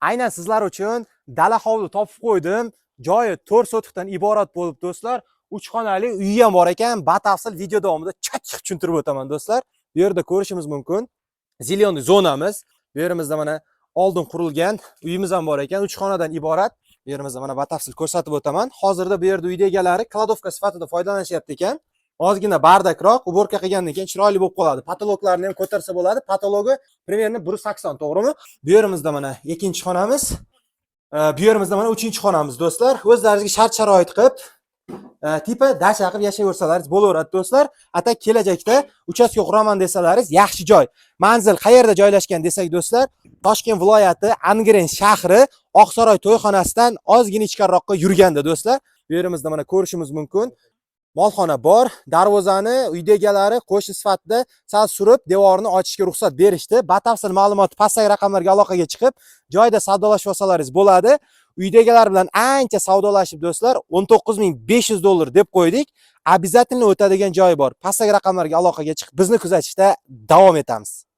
Aynan sizlar uchun dala hovli topib qo'ydim. Joyi 4 sotixdan iborat bo'lib do'stlar. 3 xonali uyi ham bor ekan. Batafsil video davomida chatchiq tushuntirib o'taman do'stlar. Bu yerda ko'rishimiz mumkin. Zilionli zonamiz. Bu yerimizda mana oldin qurilgan uyimiz ham bor ekan. 3 xonadan iborat. Bu yerimizda mana batafsil ko'rsatib o'taman. Hozirda bu yerda uyda egalari kladovka sifatida foydalanishyapti ekan. Ozgina bardakroq, uborka qilgandan keyin chiroyli bo'lib qoladi. Patologlarni ham ko'tarsa bo'ladi. Patologi примерно 180, to'g'rimi? Bu yerimizda mana ikkinchi xonamiz. Bu yerimizda mana 3-xonamiz do'stlar. O'zlaringizga shart-sharoit qilib, tipa dasha qilib yashayversalaringiz bo'laveradi do'stlar. Atak kelajakda uchastka quraman desalaringiz, yaxshi joy. Manzil qayerda joylashgan desak do'stlar, Toshkent viloyati Angren shahri Oqsaroy to'yxonasidan ozgina ichkariroqqa yurganda do'stlar. Bu yerimizda mana ko'rishimiz mumkin. Molxona bor, darvozani uyda egalari qo'shni sifatida sal surib, devorni ochishga ruxsat berishdi. Batafsil ma'lumot pastdagi raqamlarga aloqaga chiqib, joyda savdolashib olsalaringiz bo'ladi. Uyda egalar bilan ancha savdolashib do'stlar, 19500 dollar deb qo'ydik. Обязательно o'tadigan joy bor. Pastdagi raqamlarga aloqaga chiqib, bizni kuzatishda davom etamiz.